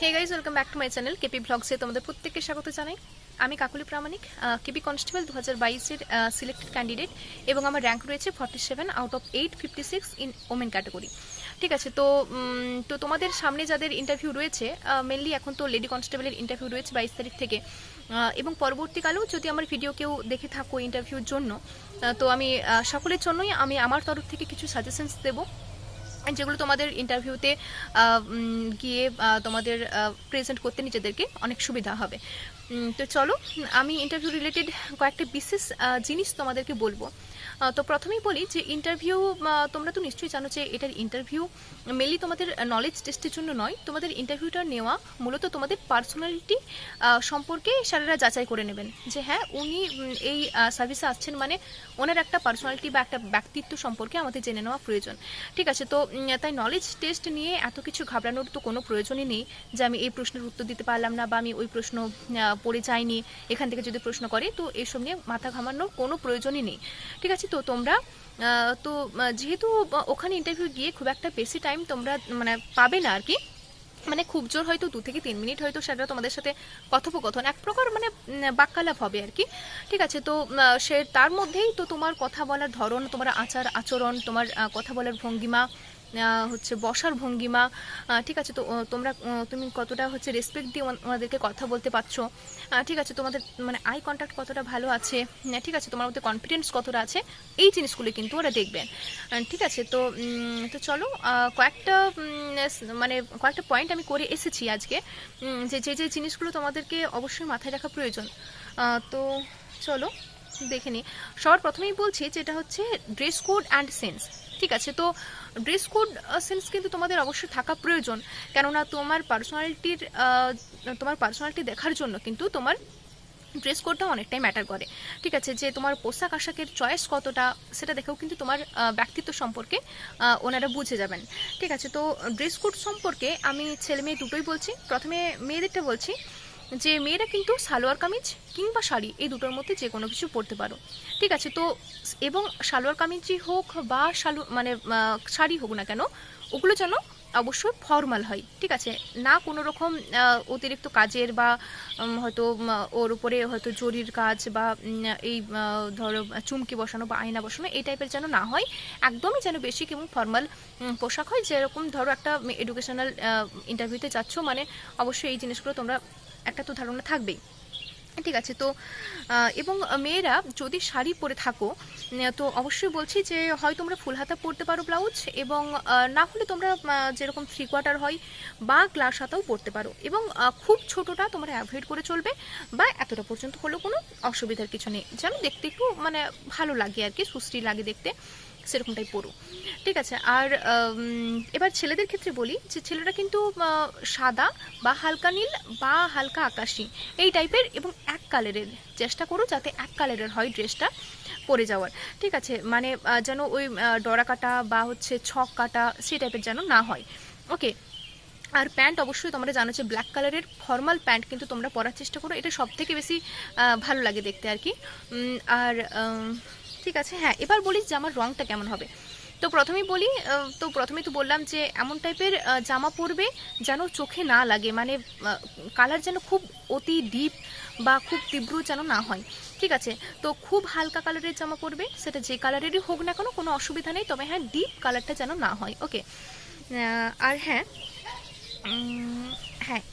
Hey guys, welcome back to my channel KP ব্লগসে তোমাদের প্রত্যেককে স্বাগত জানাই। আমি কাকুলি প্রামাণিক, কেপি কনস্টেবল 2022-এর সিলেক্টেড ক্যান্ডিডেট এবং আমার র্যাঙ্ক রয়েছে 47 out of 856 in women category. ঠিক আছে, তো তোমাদের সামনে যাদের ইন্টারভিউ রয়েছে, মেনলি এখন তো লেডি কনস্টেবলের ইন্টারভিউ রয়েছে 22 তারিখ থেকে, এবং পরবর্তীকালেও যদি আমার ভিডিও কেউ দেখে থাকো ইন্টারভিউর জন্য, তো আমি সকলের জন্যই আমি আমার তরফ থেকে কিছু সাজেশনস দেবো, যেগুলো তোমাদের ইন্টারভিউতে গিয়ে তোমাদের প্রেজেন্ট করতে নিজেদেরকে অনেক সুবিধা হবে। তো চলো, আমি ইন্টারভিউ রিলেটেড কয়েকটা বিশেষ জিনিস তোমাদেরকে বলবো। তো প্রথমেই বলি যে ইন্টারভিউ, তোমরা তো নিশ্চয়ই জানো যে এটার ইন্টারভিউ মেনলি তোমাদের নলেজ টেস্টের জন্য নয়। তোমাদের ইন্টারভিউটা নেওয়া মূলত তোমাদের পার্সোনালিটি সম্পর্কে স্যারেরা যাচাই করে নেবেন যে হ্যাঁ, উনি এই সার্ভিসে আসছেন, মানে ওনার একটা পার্সোনালিটি বা একটা ব্যক্তিত্ব সম্পর্কে আমাদের জেনে নেওয়া প্রয়োজন। ঠিক আছে, তো তাই নলেজ টেস্ট নিয়ে এত কিছু ঘাবড়ানোর তো কোনো প্রয়োজনই নেই যে আমি এই প্রশ্নের উত্তর দিতে পারলাম না বা আমি ওই প্রশ্ন পড়ে যাইনি, এখান থেকে যদি প্রশ্ন করে, তো এইসব নিয়ে মাথা ঘামানোর কোনো প্রয়োজনই নেই। ঠিক আছে, তো তোমরা যেহেতু ওখানে ইন্টারভিউ গিয়ে খুব একটা বেশি টাইম তোমরা মানে পাবে না আর কি, মানে খুব জোর হয়তো 2 থেকে 3 মিনিট হয়তো সেটা তোমাদের সাথে কথোপকথন এক প্রকার মানে বাক্যালাপ হবে আর কি। ঠিক আছে, তো সে তার মধ্যেই তো তোমার কথা বলার ধরন, তোমার আচার আচরণ, তোমার কথা বলার ভঙ্গিমা, হচ্ছে বসার ভঙ্গিমা, ঠিক আছে, তো তুমি কতটা হচ্ছে রেসপেক্ট দিয়ে ওনাদেরকে কথা বলতে পারছো, ঠিক আছে, তোমাদের মানে আই কন্ট্যাক্ট কতটা ভালো আছে, ঠিক আছে, তোমার মধ্যে কনফিডেন্স কতটা আছে, এই জিনিসগুলো কিন্তু ওরা দেখবেন। ঠিক আছে, তো চলো, কয়েকটা পয়েন্ট আমি করে এসেছি আজকে, যে জিনিসগুলো তোমাদেরকে অবশ্যই মাথায় রাখা প্রয়োজন। তো চলো দেখে নিই। সবার প্রথমেই বলছি যেটা হচ্ছে ড্রেস কোড অ্যান্ড সেন্স। ঠিক আছে, তো ড্রেস কোড সেন্স কিন্তু তোমাদের অবশ্যই থাকা প্রয়োজন, কেননা তোমার পার্সোনালিটি দেখার জন্য কিন্তু তোমার ড্রেস কোডটা অনেকটাই ম্যাটার করে। ঠিক আছে, যে তোমার পোশাক আশাকের চয়েস কতটা, সেটা দেখেও কিন্তু তোমার ব্যক্তিত্ব সম্পর্কে ওনারা বুঝে যাবেন। ঠিক আছে, তো ড্রেস কোড সম্পর্কে আমি ছেলে মেয়ে দুটোই বলছি। প্রথমে মেয়েদেরটা বলছি যে মেয়েরা কিন্তু সালোয়ার কামিজ কিংবা শাড়ি এই দুটোর মধ্যে যে কোনো কিছু পরতে পারো। ঠিক আছে, তো এবং সালোয়ার কামিজই হোক বা শাড়ি হোক না কেন, ওগুলো যেন অবশ্যই ফর্মাল হয়। ঠিক আছে, না কোনো রকম অতিরিক্ত কাজের বা হয়তো ওর উপরে হয়তো জরির কাজ বা এই ধরো চুমকি বসানো বা আয়না বসানো, এই টাইপের যেন না হয়। একদমই যেন বেসিক এবং ফর্মাল পোশাক হয়। যেরকম ধরো একটা এডুকেশনাল ইন্টারভিউতে যাচ্ছ, মানে অবশ্যই এই জিনিসগুলো তোমরা একটা তো ধারণা থাকবেই। ঠিক আছে, তো এবং মেয়েরা যদি শাড়ি পরে থাকো, তো অবশ্যই বলছি যে হয় তোমরা ফুল হাতা পরতে পারো ব্লাউজ, এবং না হলে তোমরা যেরকম 3/4 হয় বা গ্লাস হাতাও পরতে পারো, এবং খুব ছোটোটা তোমরা অ্যাভয়েড করে চলবে, বা এতটা পর্যন্ত হলেও কোনো অসুবিধার কিছু নেই, যেন দেখতে একটু মানে ভালো লাগে আর কি, সুশ্রী লাগে দেখতে, সেরকমটাই পড়ো। ঠিক আছে, আর এবার ছেলেদের ক্ষেত্রে বলি যে ছেলেরা কিন্তু সাদা বা হালকা নীল বা হালকা আকাশি এই টাইপের এবং এক কালারের চেষ্টা করো, যাতে এক কালারের হয় ড্রেসটা পরে যাওয়ার। ঠিক আছে, মানে যেন ওই ডরা কাটা বা হচ্ছে ছক কাটা সেই টাইপের যেন না হয়। ওকে, আর প্যান্ট অবশ্যই তোমরা জানো যে ব্ল্যাক কালারের ফর্মাল প্যান্ট কিন্তু তোমরা পরার চেষ্টা করো, এটা সব থেকে বেশি ভালো লাগে দেখতে আর কি। আর ঠিক আছে, হ্যাঁ, এবার বলি জামার রঙটা কেমন হবে। তো প্রথমেই তো বললাম যে এমন টাইপের জামা পরবে যেন চোখে না লাগে, মানে কালার যেন খুব অতি ডিপ বা খুব তীব্র যেন না হয়। ঠিক আছে, তো খুব হালকা কালারের জামা পরবে, সেটা যে কালারেরই হোক না কোনো অসুবিধা নেই, তবে হ্যাঁ, ডিপ কালারটা যেন না হয়। ওকে, আর হ্যাঁ,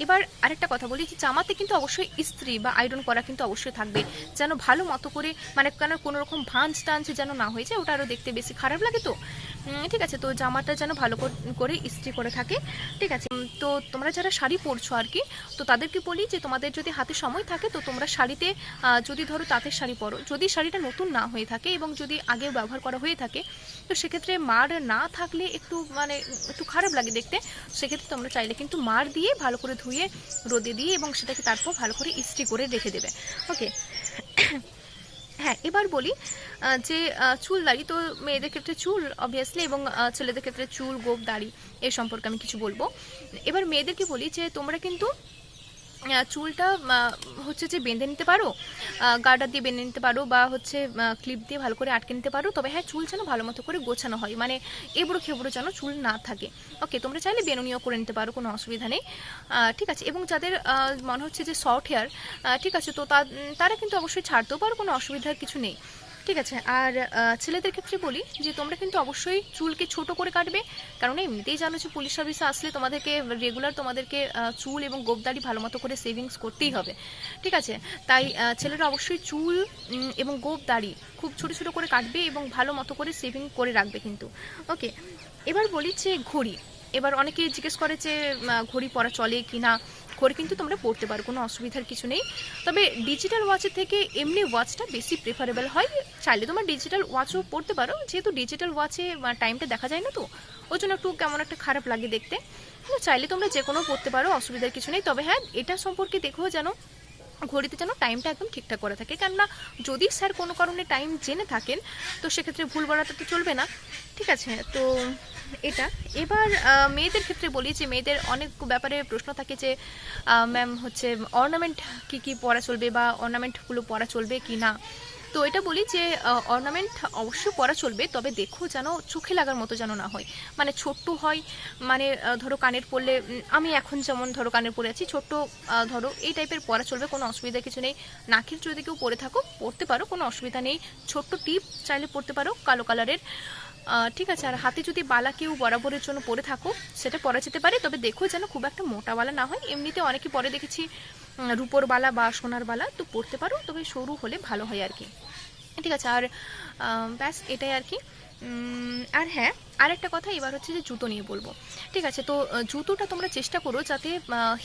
এবার আরেকটা কথা বলি যে জামাতে কিন্তু অবশ্যই ইস্ত্রি বা আয়রন করা কিন্তু অবশ্যই থাকবে, যেন ভালো মতো করে, মানে কেন কোনো রকম ভাঁজ টাঞ্জ যেন না হয়ে যায়, ওটা আরও দেখতে বেশি খারাপ লাগে। তো ঠিক আছে, তো জামাটা যেন ভালো করে ইস্ত্রি করে থাকে। ঠিক আছে, তো তোমরা যারা শাড়ি পরছো আর কি, তো তাদেরকে বলি যে তোমাদের যদি হাতে সময় থাকে, তো তোমরা শাড়িতে যদি ধরো তাঁতের শাড়ি পরো, যদি শাড়িটা নতুন না হয়ে থাকে এবং যদি আগেও ব্যবহার করা হয়ে থাকে, তো সেক্ষেত্রে মার না থাকলে একটু খারাপ লাগে দেখতে। সেক্ষেত্রে তোমরা চাইলে কিন্তু মার দিয়ে ভালো করে ধুয়ে রোদে দিয়ে এবং সেটাকে তারপর ভালো করে ইস্ত্রি করে রেখে দেবে। ওকে, হ্যাঁ, এবার বলি যে চুল দাড়ি, তো মেয়েদের ক্ষেত্রে চুল অবভিয়াসলি, এবং ছেলেদের ক্ষেত্রে চুল গোঁফ দাড়ি, এ সম্পর্কে আমি কিছু বলবো। এবার মেয়েদেরকে বলি যে তোমরা কিন্তু চুলটা হচ্ছে যে বেঁধে নিতে পারো, গার্ডার দিয়ে বেঁধে নিতে পারো, বা হচ্ছে ক্লিপ দিয়ে ভালো করে আটকে নিতে পারো। তবে হ্যাঁ, চুল যেন ভালো মতো করে গোছানো হয়, মানে এবড়ো খেবড়ো যেন চুল না থাকে। ওকে, তোমরা চাইলে বেনুনিও করে নিতে পারো, কোনো অসুবিধা নেই। ঠিক আছে, এবং যাদের মনে হচ্ছে যে শর্ট হেয়ার, ঠিক আছে, তো তারা কিন্তু অবশ্যই ছাড়তেও পারো, কোনো অসুবিধার কিছু নেই। ঠিক আছে, আর ছেলেদের ক্ষেত্রে বলি যে তোমরা কিন্তু অবশ্যই চুলকে ছোট করে কাটবে, কারণ এমনিতেই জানো যে পুলিশ সার্ভিসে আসলে তোমাদেরকে রেগুলার তোমাদেরকে চুল এবং গোঁফদাড়ি ভালো মতো করে সেভিংস করতেই হবে। ঠিক আছে, তাই ছেলেরা অবশ্যই চুল এবং গোঁফদাড়ি খুব ছোট ছোট করে কাটবে এবং ভালো মতো করে সেভিং করে রাখবে কিন্তু। ওকে, এবার বলি যে ঘড়ি। এবার অনেকে জিজ্ঞেস করে যে ঘড়ি পরা চলে কি না। ঘড়ি কিন্তু তোমরা পড়তে পারো, কোনো অসুবিধার কিছু নেই। তবে ডিজিটাল ওয়াচের থেকে এমনি ওয়াচটা বেশি প্রেফারেবল হয়। চাইলে তোমার ডিজিটাল ওয়াচও পড়তে পারো, যেহেতু ডিজিটাল ওয়াচে টাইমটা দেখা যায় না, তো ওই জন্য একটু কেমন একটা খারাপ লাগে দেখতে। চাইলে তোমরা যে কোনো পড়তে পারো, অসুবিধার কিছু নেই। তবে হ্যাঁ, এটা সম্পর্কে দেখো যেন ঘড়িতে যেন টাইমটা একদম ঠিকঠাক করা থাকে, কেননা যদি স্যার কোনো কারণে টাইম জেনে থাকেন তো সেক্ষেত্রে ভুল বাড়াতে তো চলবে না। ঠিক আছে, তো এটা। এবার মেয়েদের ক্ষেত্রে বলি যে মেয়েদের অনেক ব্যাপারে প্রশ্ন থাকে যে ম্যাম হচ্ছে অর্নামেন্ট কী কী পরা চলবে, বা অর্নামেন্টগুলো পরা চলবে কি না। তো এটা বলি যে অর্নামেন্ট অবশ্যই পরা চলবে, তবে দেখো যেন চোখে লাগার মতো যেন না হয়, মানে ছোট্ট হয়। মানে ধরো কানের পরলে, আমি এখন যেমন ধরো কানের পরে আছি, ছোট্ট ধরো এই টাইপের পরা চলবে, কোনো অসুবিধা কিছু নেই। নাকের যদি কেউ পরে থাকো পরতে পারো, কোনো অসুবিধা নেই। ছোট্ট টিপ চাইলে পরতে পারো কালো কালারের। ঠিক আছে, আর হাতে যদি বালা কেউ বরাবরের জন্য পরে থাকো সেটা পরা যেতে পারে, তবে দেখো যেন খুব একটা মোটা বালা না হয়। এমনিতে অনেকে পরে দেখেছি রূপোর বালা বা সোনার বালা, তো পরতে পারো, তবে সরু হলে ভালো হয় আর কি। ঠিক আছে, আর ব্যাস এটাই আর কি। আর হ্যাঁ, আরেকটা কথা এবার হচ্ছে যে জুতো নিয়ে বলবো। ঠিক আছে, তো জুতোটা তোমরা চেষ্টা করো যাতে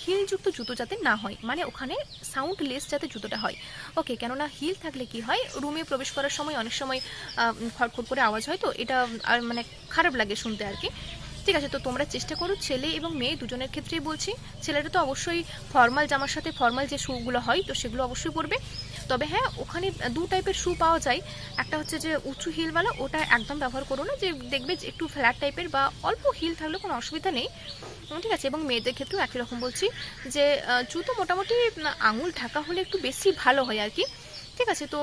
হিলযুক্ত জুতো যাতে না হয়, মানে ওখানে সাউন্ডলেস যাতে জুতোটা হয়। ওকে, কেননা হিল থাকলে কি হয়, রুমে প্রবেশ করার সময় অনেক সময় খড়খড় করে আওয়াজ হয়, তো এটা আর মানে খারাপ লাগে শুনতে আর কি। ঠিক আছে, তো তোমরা চেষ্টা করো, ছেলে এবং মেয়ে দুজনের ক্ষেত্রেই বলছি। ছেলেরা তো অবশ্যই ফর্মাল জামার সাথে ফর্মাল যে শ্যুগুলো হয় তো সেগুলো অবশ্যই পরবে। তবে হ্যাঁ, ওখানে দু টাইপের শ্যু পাওয়া যায়। একটা হচ্ছে যে উঁচু হিলওয়ালা, ওটা একদম ব্যবহার করো না, যে দেখবে যে একটু ফ্ল্যাট টাইপের বা অল্প হিল থাকলে কোনো অসুবিধা নেই। ঠিক আছে, এবং মেয়েদের ক্ষেত্রেও একই রকম বলছি যে জুতো মোটামুটি আঙুল ঢাকা হলে একটু বেশি ভালো হয় আর কি। ঠিক আছে, তো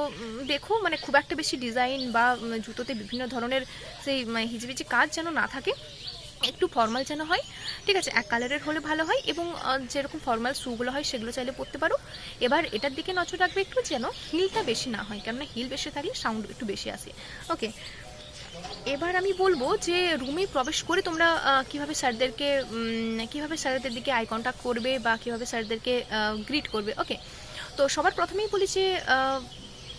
দেখো মানে খুব একটা বেশি ডিজাইন বা জুতোতে বিভিন্ন ধরনের সেই হিজিবিজি কাজ যেন না থাকে, একটু ফর্মাল যেন হয়। ঠিক আছে, এক কালারের হলে ভালো হয়, এবং যেরকম ফর্মাল শ্যুগুলো হয় সেগুলো চাইলে পরতে পারো। এবার এটার দিকে নজর রাখবে একটু যেন হিলটা বেশি না হয়, কেননা হিল বেশি থাকলে সাউন্ড একটু বেশি আসে। ওকে, এবার আমি বলবো যে রুমে প্রবেশ করে তোমরা কিভাবে স্যারদের দিকে আই কন্ট্যাক্ট করবে, বা কিভাবে স্যারদেরকে গ্রিট করবে। ওকে, তো সবার প্রথমেই বলি যে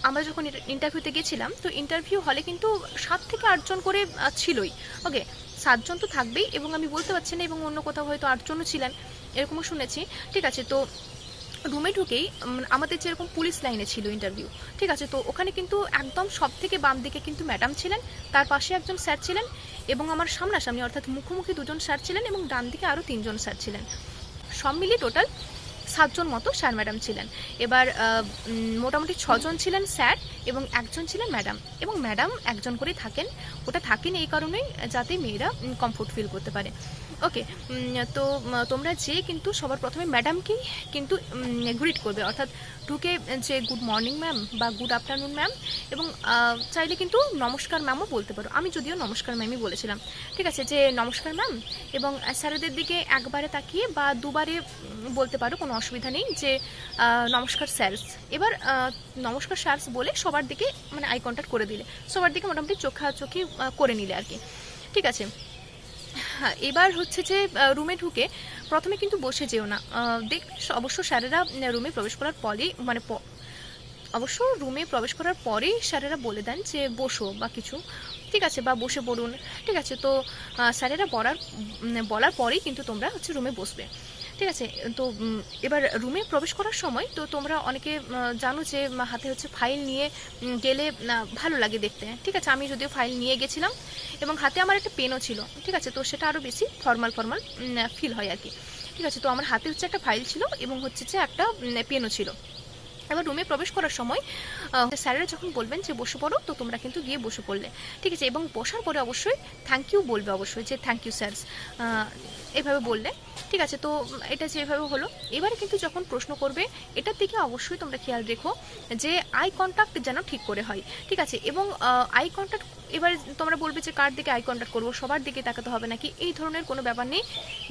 আমরা যখন ইন্টারভিউতে গেছিলাম, তো ইন্টারভিউ হলে কিন্তু 7 থেকে 8 জন করে ছিলই। ওকে, 7 জন তো থাকবেই, এবং আমি বলতে পারছি না, এবং অন্য কোথাও হয়তো 8 জনও ছিলেন, এরকমও শুনেছি। ঠিক আছে, তো রুমে ঢুকেই আমাদের যেরকম পুলিশ লাইনে ছিল ইন্টারভিউ, ঠিক আছে, তো ওখানে কিন্তু একদম সব থেকে বাম দিকে কিন্তু ম্যাডাম ছিলেন, তার পাশে একজন স্যার ছিলেন, এবং আমার সামনাসামনি অর্থাৎ মুখোমুখি 2 জন স্যার ছিলেন, এবং ডান দিকে আরও 3 জন স্যার ছিলেন। সব মিলিয়ে টোটাল 7 জন মতো স্যার ম্যাডাম ছিলেন। এবার মোটামুটি 6 জন ছিলেন স্যার এবং একজন ছিলেন ম্যাডাম, এবং ম্যাডাম একজন করে থাকেন। ওটা থাকেন এই কারণেই যাতে মেয়েরা কমফোর্ট ফিল করতে পারে। ওকে, তো তোমরা যে কিন্তু সবার প্রথমে ম্যাডামকেই কিন্তু গ্রিট করবে, অর্থাৎ ঢুকে যে গুড মর্নিং ম্যাম বা গুড আফটারনুন ম্যাম, এবং চাইলে কিন্তু নমস্কার ম্যামও বলতে পারো। আমি যদিও নমস্কার ম্যামই বলেছিলাম। ঠিক আছে, যে নমস্কার ম্যাম, এবং স্যারেদের দিকে একবারে তাকিয়ে বা দুবারে বলতে পারো, কোনো অসুবিধা নেই, যে নমস্কার স্যারস। এবার নমস্কার স্যারস বলে সবার দিকে মানে আই কন্ট্যাক্ট করে দিলে, সবার দিকে মোটামুটি চোখাচোখি করে নিলে আর কি। ঠিক আছে, হ্যাঁ, এবার হচ্ছে যে রুমে ঢুকে প্রথমে কিন্তু বসে যেও না। দেখবে অবশ্য স্যারেরা রুমে প্রবেশ করার পরেই অবশ্য রুমে প্রবেশ করার পরেই স্যারেরা বলে দেন যে বসো বা কিছু। ঠিক আছে, বা বসে পড়ুন। ঠিক আছে, তো স্যারেরা বলার পরেই কিন্তু তোমরা হচ্ছে রুমে বসবে। ঠিক আছে, তো এবার রুমে প্রবেশ করার সময় তো তোমরা অনেকে জানো যে হাতে হচ্ছে ফাইল নিয়ে গেলে ভালো লাগে দেখতে। ঠিক আছে, আমি যদিও ফাইল নিয়ে গেছিলাম, এবং হাতে আমার একটা পেনও ছিল। ঠিক আছে, তো সেটা আরও বেশি ফর্মাল ফিল হয় আর কি। ঠিক আছে, তো আমার হাতে হচ্ছে একটা ফাইল ছিল, এবং হচ্ছে যে একটা পেনও ছিল। এবার রুমে প্রবেশ করার সময় স্যারেরা যখন বলবেন যে বসে পড়ো, তো তোমরা কিন্তু গিয়ে বসে পড়লে। ঠিক আছে, এবং বসার পরে অবশ্যই থ্যাংক ইউ বলবে, অবশ্যই যে থ্যাংক ইউ স্যারস, এভাবে বললে। ঠিক আছে, তো এটা যেভাবে হলো। এবারে কিন্তু যখন প্রশ্ন করবে এটার দিকে অবশ্যই তোমরা খেয়াল রেখো যে আই কন্ট্যাক্ট যেন ঠিক করে হয়, ঠিক আছে। এবং আই কন্ট্যাক্ট এবার তোমরা বলবে যে কার দিকে আই কন্ট্যাক্ট করবো, সবার দিকে তাকাতে হবে নাকি, এই ধরনের কোনো ব্যাপার নেই।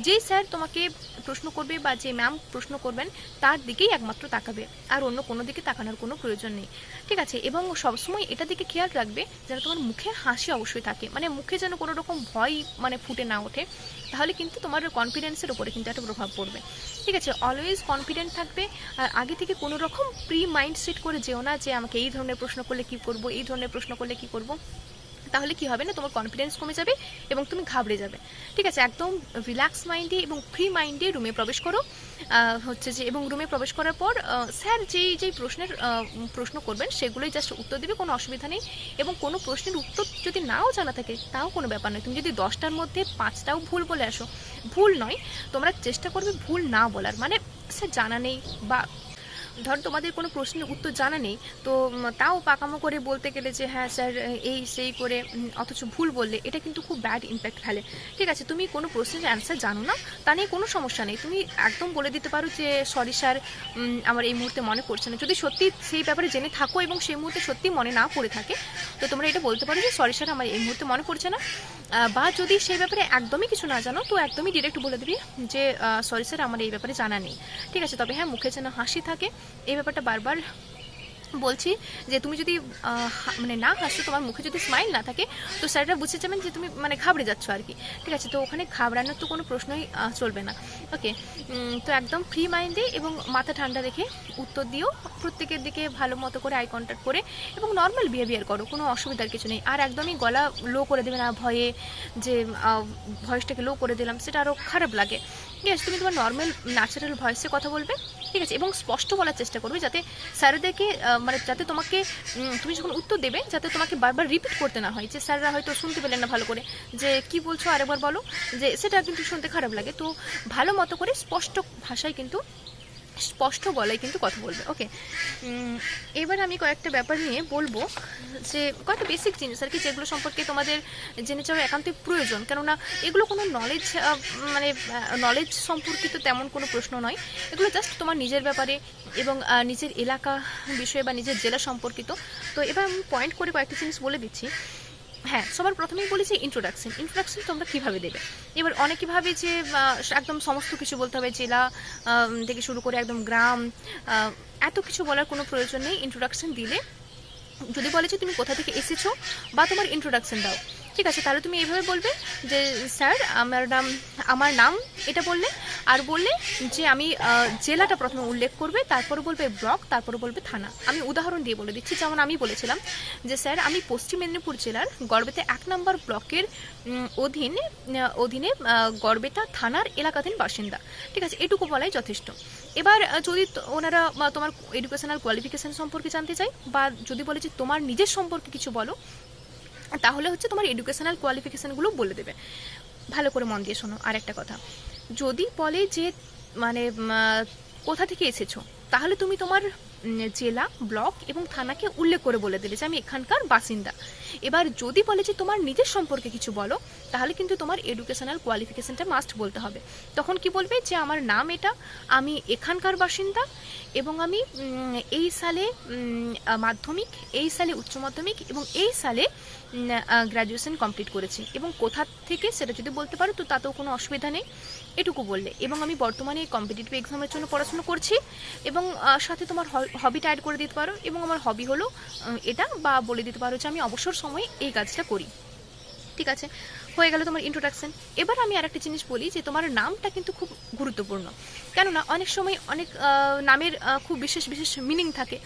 যে স্যার তোমাকে প্রশ্ন করবে বা যে ম্যাম প্রশ্ন করবেন তার দিকেই একমাত্র তাকাবে, আর অন্য কোনো দিকে তাকানোর কোনো প্রয়োজন নেই, ঠিক আছে। এবং সবসময় এটা দিকে খেয়াল রাখবে যেন তোমার মুখে হাসি অবশ্যই থাকে, মানে মুখে যেন কোনো রকম ভয় মানে ফুটে না ওঠে, তাহলে কিন্তু তোমার কনফিডেন্সের উপরে কিন্তু একটা প্রভাব পড়বে, ঠিক আছে। অলওয়েজ কনফিডেন্ট থাকবে, আর আগে থেকে কোনো রকম প্রি মাইন্ড সেট করে যেও না যে আমাকে এই ধরনের প্রশ্ন করলে কী করবো, এই ধরনের প্রশ্ন করলে কী করবো, তাহলে কি হবে না, তোমার কনফিডেন্স কমে যাবে এবং তুমি ঘাবড়ে যাবে, ঠিক আছে। একদম রিল্যাক্স মাইন্ডে এবং ফ্রি মাইন্ডে রুমে প্রবেশ করো, হচ্ছে যে, এবং রুমে প্রবেশ করার পর স্যার যেই প্রশ্নের প্রশ্ন করবেন সেগুলোই জাস্ট উত্তর দেবে, কোনো অসুবিধা নেই। এবং কোনো প্রশ্নের উত্তর যদি নাও জানা থাকে তাও কোনো ব্যাপার নয়, তুমি যদি 10টার মধ্যে 5টাও ভুল বলে আসো, ভুল নয়, তোমরা চেষ্টা করবে ভুল না বলার, মানে স্যার জানা নেই বা ধর তোমাদের কোনো প্রশ্নের উত্তর জানা নেই, তো তাও পাকামো করে বলতে গেলে যে হ্যাঁ স্যার এই সেই করে, অথচ ভুল বললে এটা কিন্তু খুব ব্যাড ইম্প্যাক্ট ফেলে, ঠিক আছে। তুমি কোনো প্রশ্নের অ্যান্সার জানো না তা নিয়ে কোনো সমস্যা নেই, তুমি একদম বলে দিতে পারো যে সরি স্যার আমার এই মুহূর্তে মনে পড়ছে না, যদি সত্যি সেই ব্যাপারে জেনে থাকো এবং সেই মুহূর্তে সত্যি মনে না পড়ে থাকে, তো তোমরা এটা বলতে পারো যে সরি স্যার আমার এই মুহূর্তে মনে পড়ছে না। বা যদি সেই ব্যাপারে একদমই কিছু না জানো তো একদমই ডিরেক্ট বলে দিবি যে সরি স্যার আমার এই ব্যাপারে জানা নেই, ঠিক আছে। তবে হ্যাঁ মুখে যেন হাসি থাকে, এই ব্যাপারটা বারবার বলছি যে তুমি যদি মানে না হাসো, তোমার মুখে যদি স্মাইল না থাকে, তো স্যাররা বুঝতে যাবেন যে তুমি মানে ঘাবড়ে যাচ্ছ আর কি, ঠিক আছে। তো ওখানে ঘাবড়ানোর তো কোনো প্রশ্নই চলবে না, ওকে। তো একদম ফ্রি মাইন্ডে এবং মাথা ঠান্ডা রেখে উত্তর দিও, প্রত্যেকের দিকে ভালো মতো করে আই কন্ট্যাক্ট করে এবং নর্মাল বিহেভিয়ার করো, কোনো অসুবিধার কিছু নেই। আর একদমই গলা লো করে দেবে না ভয়ে, যে ভয়েসটাকে লো করে দিলাম সেটা আরও খারাপ লাগে, ঠিক আছে। তুমি তোমার নর্মাল ন্যাচারাল ভয়েসে কথা বলবে, ঠিক আছে, এবং স্পষ্ট বলার চেষ্টা করবে, যাতে স্যারদেরকে মানে যাতে তোমাকে তুমি যখন উত্তর দেবে যাতে তোমাকে বারবার রিপিট করতে না হয়, যে স্যাররা হয়তো শুনতে পেলেন না ভালো করে, যে কি বলছো আরেকবার বলো, যে সেটা কিন্তু শুনতে খারাপ লাগে। তো ভালো মতো করে স্পষ্ট ভাষায় কিন্তু স্পষ্ট গলায় কিন্তু কথা বলবে, ওকে। এবার আমি কয়েকটা ব্যাপার নিয়ে বলবো, যে কয়েকটা বেসিক জিনিস আর কি, যেগুলো সম্পর্কে তোমাদের জেনে যাওয়া একান্তই প্রয়োজন, কেননা এগুলো কোনো নলেজ মানে নলেজ সম্পর্কিত তেমন কোনো প্রশ্ন নয়, এগুলো জাস্ট তোমার নিজের ব্যাপারে এবং নিজের এলাকা বিষয়ে বা নিজের জেলা সম্পর্কিত। তো এবার আমি পয়েন্ট করে কয়েকটা জিনিস বলে দিচ্ছি। হ্যাঁ, সবার প্রথমেই বলি যে ইন্ট্রোডাকশন তোমরা কীভাবে দেবে। এবার অনেকে ভাবে যে একদম সমস্ত কিছু বলতে হবে, জেলা থেকে শুরু করে একদম গ্রাম, এত কিছু বলার কোনো প্রয়োজন নেই। ইন্ট্রোডাকশন দিলে যদি বলে যে তুমি কোথা থেকে এসেছো বা তোমার ইন্ট্রোডাকশন দাও, ঠিক আছে, তাহলে তুমি এইভাবে বলবে যে স্যার আমার নাম এটা বললে, আর বললে যে আমি জেলাটা প্রথমে উল্লেখ করবে, তারপরে বলবে ব্লক, তারপরে বলবে থানা। আমি উদাহরণ দিয়ে বলে দিচ্ছি, যেমন আমি বলেছিলাম যে স্যার আমি পশ্চিম মেদিনীপুর জেলার গড়বেতা 1 নম্বর ব্লকের অধীনে গড়বেতা থানার এলাকাধীন বাসিন্দা, ঠিক আছে, এটুকু বলাই যথেষ্ট। এবার যদি ওনারা তোমার এডুকেশনাল কোয়ালিফিকেশান সম্পর্কে জানতে চাই, বা যদি বলে যে তোমার নিজের সম্পর্কে কিছু বলো, তাহলে হচ্ছে তোমার এডুকেশনাল কোয়ালিফিকেশানগুলো বলে দেবে। ভালো করে মন দিয়ে শোনো। আর একটা কথা, যদি বলে যে মানে কোথা থেকে এসেছো, তাহলে তুমি তোমার জেলা, ব্লক এবং থানাকে উল্লেখ করে বলে দিলে যে আমি এখানকার বাসিন্দা। এবার যদি বলে যে তোমার নিজের সম্পর্কে কিছু বলো, তাহলে কিন্তু তোমার এডুকেশনাল কোয়ালিফিকেশানটা মাস্ট বলতে হবে। তখন কি বলবে যে আমার নাম এটা, আমি এখানকার বাসিন্দা এবং আমি এই সালে মাধ্যমিক, এই সালে উচ্চ মাধ্যমিক এবং এই সালে গ্র্যাজুয়েশন কমপ্লিট করেছি, এবং কোথা থেকে সেটা যদি বলতে পারো তো তাতেও কোনো অসুবিধা নেই, এটুকু বললে। এবং আমি বর্তমানে কম্পিটিটিভ এক্সামের জন্য পড়াশোনা করছি, এবং সাথে তোমার হবিটা অ্যাড করে দিতে পারো, এবং আমার হবি হলো এটা, বা বলে দিতে পারো যে আমি অবসর সময়ে এই কাজটা করি, ঠিক আছে। হয়ে গেল তোমার ইন্ট্রোডাকশন। এবার আমি আরেকটা জিনিস বলি, যে তোমার নামটা কিন্তু খুব গুরুত্বপূর্ণ, কেননা অনেক সময় অনেক নামের খুব বিশেষ বিশেষ মিনিং থাকে।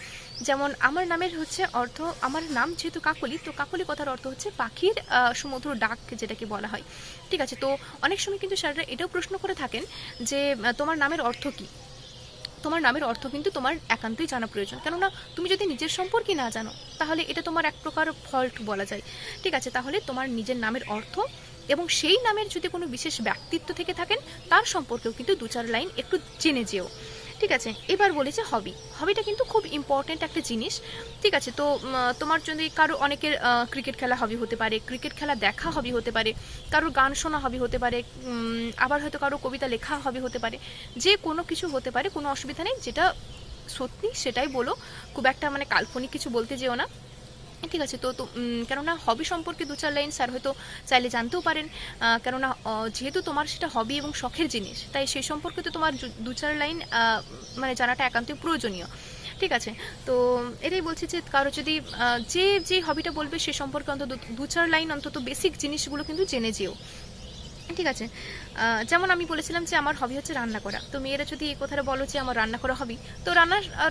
যেমন আমার নামের হচ্ছে অর্থ, আমার নাম যেহেতু কাকলি, তো কাকলি কথার অর্থ হচ্ছে পাখির সুমধুর ডাক, যেটাকে বলা হয়, ঠিক আছে। তো অনেক সময় কিন্তু স্যাররা এটাও প্রশ্ন করে থাকেন যে তোমার নামের অর্থ কী। তোমার নামের অর্থ কিন্তু তোমার একান্তই জানা প্রয়োজন, কেননা তুমি যদি নিজের সম্পর্কে না জানো তাহলে এটা তোমার এক প্রকার ফল্ট বলা যায়, ঠিক আছে। তাহলে তোমার নিজের নামের অর্থ এবং সেই নামের যদি কোনো বিশেষ ব্যক্তিত্ব থেকে থাকেন তার সম্পর্কেও কিন্তু 2-4 লাইন একটু জেনে যেও, ঠিক আছে, এবার বলি যে হবিটা কিন্তু খুব ইম্পর্টেন্ট একটা জিনিস। ঠিক আছে, তো তোমার যদি কারো অনেকের ক্রিকেট খেলা হবি হতে পারে, ক্রিকেট খেলা দেখা হবি হতে পারে, কারোর গান শোনা হবি হতে পারে, আবার হয়তো কারো কবিতা লেখা হবি হতে পারে, যে কোনো কিছু হতে পারে, কোনো অসুবিধা নেই। যেটা সত্যি সেটাই বলো, খুব একটা মানে কাল্পনিক কিছু বলতে যেও না। ঠিক আছে, তো কেননা হবি সম্পর্কে 2-4 লাইন স্যার হয়তো চাইলে জানতেও পারেন, কেননা যেহেতু তোমার সেটা হবি এবং শখের জিনিস, তাই সেই সম্পর্কে তো তোমার 2-4 লাইন মানে জানাটা একান্তই প্রয়োজনীয়। ঠিক আছে, তো এটাই বলছি যে কারো যদি যে হবিটা বলবে সে সম্পর্কে অন্তত 2-4 লাইন অন্তত বেসিক জিনিসগুলো কিন্তু জেনে যেও। ঠিক আছে, যেমন আমি বলেছিলাম যে আমার হবি হচ্ছে রান্না করা। তো মেয়েরা যদি এই কথাটা বলো যে আমার রান্না করা হবি, তো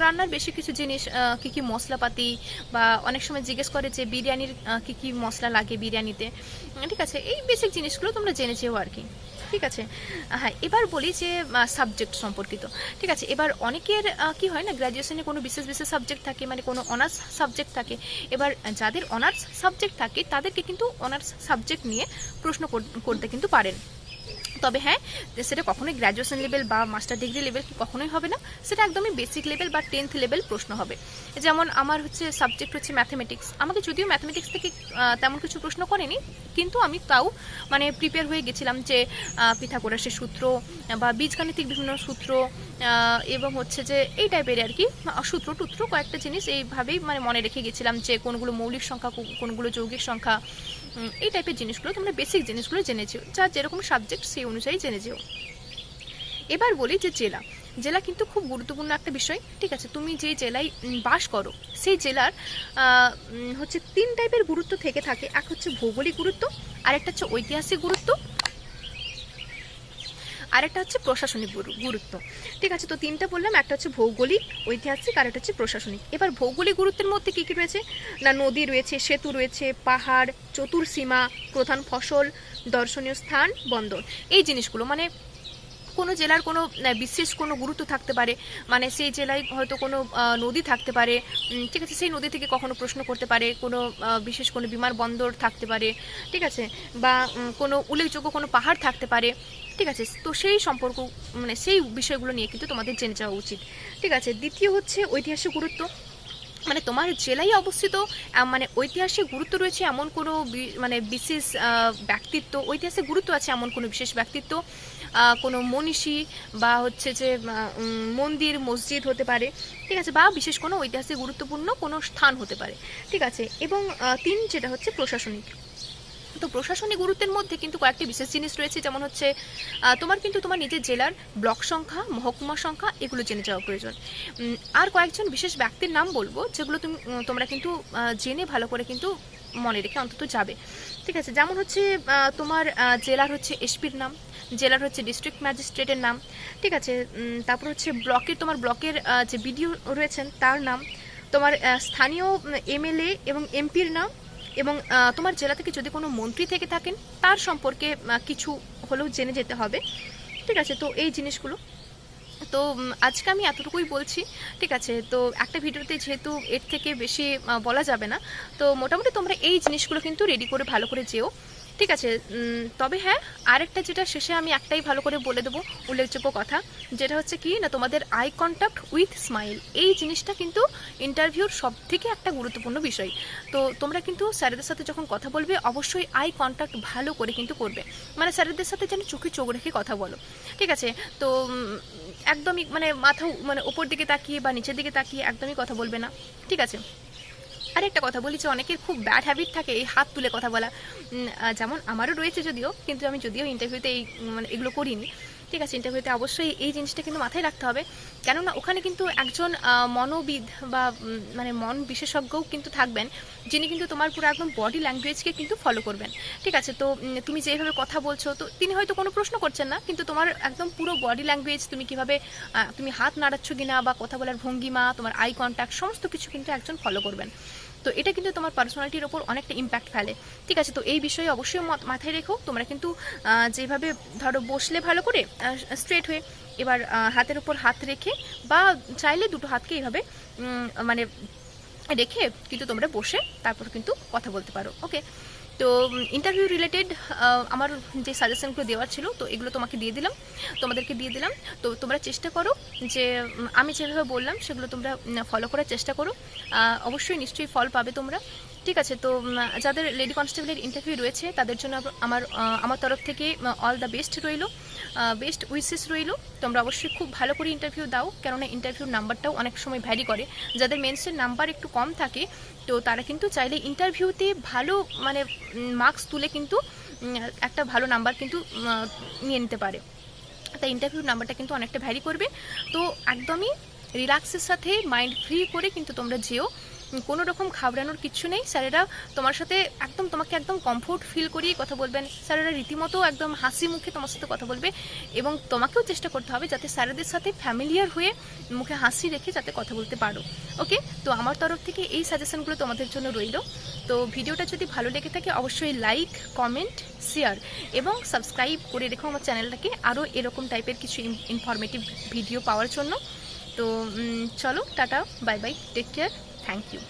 রান্নার বেশি কিছু জিনিস, কী কী মশলাপাতি, বা অনেক সময় জিজ্ঞেস করে যে বিরিয়ানির কী কী মশলা লাগে বিরিয়ানিতে। ঠিক আছে, এই বেসিক জিনিসগুলো তোমরা জেনে যেও আর কি। ঠিক আছে, হ্যাঁ, এবার বলি যে সাবজেক্ট সম্পর্কিত। ঠিক আছে, এবার অনেকের কি হয় না, গ্র্যাজুয়েশনে কোনো বিশেষ সাবজেক্ট থাকে, মানে কোনো অনার্স সাবজেক্ট থাকে। এবার যাদের অনার্স সাবজেক্ট থাকে তাদেরকে কিন্তু অনার্স সাবজেক্ট নিয়ে প্রশ্ন করতে কিন্তু পারেন। তবে হ্যাঁ, সেটা কখনোই গ্র্যাজুয়েশন লেভেল বা মাস্টার ডিগ্রি লেভেল কখনোই হবে না, সেটা একদমই বেসিক লেভেল বা 10th লেভেল প্রশ্ন হবে। যেমন আমার হচ্ছে সাবজেক্ট হচ্ছে ম্যাথমেটিক্স, আমাকে যদিও ম্যাথমেটিক্স থেকে তেমন কিছু প্রশ্ন করেনি, কিন্তু আমি তাও মানে প্রিপেয়ার হয়ে গেছিলাম যে পিথাগোরাসের সূত্র বা বীজগাণিতিক বিভিন্ন সূত্র, এবং হচ্ছে যে এই টাইপের আর কি সূত্র টুত্র কয়েকটা জিনিস এইভাবেই মানে মনে রেখে গেছিলাম যে কোনগুলো মৌলিক সংখ্যা, কোনগুলো যৌগিক সংখ্যা, এই টাইপের জিনিসগুলো তোমরা বেসিক জিনিসগুলো জেনেছো, যার যেরকম সাবজেক্ট সেই অনুযায়ী জেনে যেও। এবার বলি যে জেলা কিন্তু খুব গুরুত্বপূর্ণ একটা বিষয়। ঠিক আছে, তুমি যে জেলায় বাস করো সেই জেলার হচ্ছে 3 টাইপের গুরুত্ব থেকে থাকে। এক হচ্ছে ভৌগোলিক গুরুত্ব, আরেকটা হচ্ছে ঐতিহাসিক গুরুত্ব, আরেকটা হচ্ছে প্রশাসনিক গুরুত্ব। ঠিক আছে, তো 3টা বললাম, একটা হচ্ছে ভৌগোলিক, ঐতিহাসিক, আর একটা হচ্ছে প্রশাসনিক। এবার ভৌগোলিক গুরুত্বের মধ্যে কী কী রয়েছে না, নদী রয়েছে, সেতু রয়েছে, পাহাড়, চতুর্সীমা, প্রধান ফসল, দর্শনীয় স্থান, বন্দর, এই জিনিসগুলো। মানে কোনো জেলার কোনো বিশেষ কোনো গুরুত্ব থাকতে পারে, মানে সেই জেলায় হয়তো কোনো নদী থাকতে পারে। ঠিক আছে, সেই নদী থেকে কখনো প্রশ্ন করতে পারে, কোনো বিশেষ কোনো বিমানবন্দর থাকতে পারে। ঠিক আছে, বা কোনো উল্লেখযোগ্য কোনো পাহাড় থাকতে পারে। ঠিক আছে, তো সেই সম্পর্ক মানে সেই বিষয়গুলো নিয়ে কিন্তু তোমাদের জেনে যাওয়া উচিত। ঠিক আছে, দ্বিতীয় হচ্ছে ঐতিহাসিক গুরুত্ব, মানে তোমার জেলায় অবস্থিত মানে ঐতিহাসিক গুরুত্ব রয়েছে এমন কোনো মানে বিশেষ ব্যক্তিত্ব, ঐতিহাসিক গুরুত্ব আছে এমন কোনো বিশেষ ব্যক্তিত্ব, কোনো মনীষী বা হচ্ছে যে মন্দির মসজিদ হতে পারে। ঠিক আছে, বা বিশেষ কোনো ঐতিহাসিক গুরুত্বপূর্ণ কোনো স্থান হতে পারে। ঠিক আছে, এবং 3 যেটা হচ্ছে প্রশাসনিক। তো প্রশাসনিক গুরুত্বের মধ্যে কিন্তু কয়েকটি বিশেষ জিনিস রয়েছে, যেমন হচ্ছে তোমার কিন্তু তোমার নিজের জেলার ব্লক সংখ্যা, মহকুমা সংখ্যা, এগুলো জেনে যাওয়া প্রয়োজন। আর কয়েকজন বিশেষ ব্যক্তির নাম বলবো, যেগুলো তোমরা কিন্তু জেনে ভালো করে কিন্তু মনে রেখে অন্তত যাবে। ঠিক আছে, যেমন হচ্ছে তোমার জেলার হচ্ছে এসপির নাম, জেলার হচ্ছে ডিস্ট্রিক্ট ম্যাজিস্ট্রেটের নাম। ঠিক আছে, তারপর হচ্ছে তোমার ব্লকের যে বিডিও রয়েছেন তার নাম, তোমার স্থানীয় এমএলএ এবং এমপির নাম, এবং তোমার জেলা থেকে যদি কোনো মন্ত্রী থেকে থাকেন তার সম্পর্কে কিছু হলেও জেনে যেতে হবে। ঠিক আছে, তো এই জিনিসগুলো তো আজকে আমি এতটুকুই বলছি। ঠিক আছে, তো একটা ভিডিওতে যেহেতু এর থেকে বেশি বলা যাবে না, তো মোটামুটি তোমরা এই জিনিসগুলো কিন্তু রেডি করে ভালো করে যেও। ঠিক আছে, তবে হ্যাঁ, আরেকটা যেটা শেষে আমি একটাই ভালো করে বলে দেবো উল্লেখযোগ্য কথা, যেটা হচ্ছে কি না, তোমাদের আই কন্ট্যাক্ট উইথ স্মাইল, এই জিনিসটা কিন্তু ইন্টারভিউর সব থেকে একটা গুরুত্বপূর্ণ বিষয়। তো তোমরা কিন্তু স্যারেদের সাথে যখন কথা বলবে অবশ্যই আই কন্ট্যাক্ট ভালো করে কিন্তু করবে, মানে স্যারেদের সাথে যেন চোখে চোখ রেখে কথা বলো। ঠিক আছে, তো একদমই মানে মাথা মানে ওপর দিকে তাকিয়ে বা নিচের দিকে তাকিয়ে একদমই কথা বলবে না। ঠিক আছে, আরেকটা কথা বলি যে অনেকের খুব ব্যাড হ্যাবিট থাকে এই হাত তুলে কথা বলা, যেমন আমারও রয়েছে যদিও, কিন্তু আমি ইন্টারভিউতে এই মানে এগুলো করিনি। ঠিক আছে, ইন্টারভিউতে অবশ্যই এই জিনিসটা কিন্তু মাথায় রাখতে হবে, কেননা ওখানে কিন্তু একজন মনোবিদ বা মানে মন বিশেষজ্ঞও কিন্তু থাকবেন, যিনি কিন্তু তোমার পুরো একদম বডি ল্যাঙ্গুয়েজকে কিন্তু ফলো করবেন। ঠিক আছে, তো তুমি যেভাবে কথা বলছো, তো তিনি হয়তো কোনো প্রশ্ন করছেন না, কিন্তু তোমার একদম পুরো বডি ল্যাঙ্গুয়েজ, তুমি কীভাবে তুমি হাত নাড়াচ্ছ কিনা বা কথা বলার ভঙ্গিমা, তোমার আই কন্ট্যাক্ট, সমস্ত কিছু কিন্তু একজন ফলো করবেন। তো এটা কিন্তু তোমার পার্সোনালিটির ওপর অনেকটা ইম্প্যাক্ট ফেলে। ঠিক আছে, তো এই বিষয়ে অবশ্যই মাথায় রেখো। তোমরা কিন্তু যেভাবে ধরো বসলে ভালো করে স্ট্রেট হয়ে, এবার হাতের উপর হাত রেখে বা চাইলে দুটো হাতকে এইভাবে মানে রেখে কিন্তু তোমরা বসে তারপর কিন্তু কথা বলতে পারো। ওকে, তো ইন্টারভিউ রিলেটেড আমার যে সাজেশনগুলো দেওয়ার ছিল তো এগুলো তোমাদেরকে দিয়ে দিলাম। তো তোমরা চেষ্টা করো যে আমি যেভাবে বললাম সেগুলো তোমরা ফলো করার চেষ্টা করো, অবশ্যই নিশ্চয়ই ফল পাবে তোমরা। ঠিক আছে, তো যাদের লেডি কনস্টেবলের ইন্টারভিউ রয়েছে তাদের জন্য আমার তরফ থেকে অল দ্য বেস্ট রইল, বেস্ট উইশেস রইল। তোমরা অবশ্যই খুব ভালো করে ইন্টারভিউ দাও, কেননা ইন্টারভিউর নাম্বারটাও অনেক সময় ভ্যারি করে। যাদের মেন্সের নাম্বার একটু কম থাকে তো তারা কিন্তু চাইলে ইন্টারভিউতে ভালো মানে মার্কস তুলে কিন্তু একটা ভালো নাম্বার কিন্তু নিয়ে নিতে পারে। তাই ইন্টারভিউর নাম্বারটা কিন্তু অনেকটা ভ্যারি করবে। তো একদমই রিল্যাক্সের সাথে মাইন্ড ফ্রি করে কিন্তু তোমরা যেও, কোনো রকম ঘাবড়ানোর কিচ্ছু নেই। স্যারেরা তোমার সাথে তোমাকে একদম কমফোর্ট ফিল করিয়ে কথা বলবেন। স্যারেরা রীতিমতো একদম হাসি মুখে তোমার সাথে কথা বলবে, এবং তোমাকেও চেষ্টা করতে হবে যাতে স্যারেদের সাথে ফ্যামিলিয়ার হয়ে মুখে হাসি রেখে যাতে কথা বলতে পারো। ওকে, তো আমার তরফ থেকে এই সাজেশনগুলো তোমাদের জন্য রইল। তো ভিডিওটা যদি ভালো লেগে থাকে অবশ্যই লাইক, কমেন্ট, শেয়ার এবং সাবস্ক্রাইব করে রেখো আমার চ্যানেলটাকে আরও এরকম টাইপের কিছু ইনফরমেটিভ ভিডিও পাওয়ার জন্য। তো চলো, tata, bye bye, take care, thank you.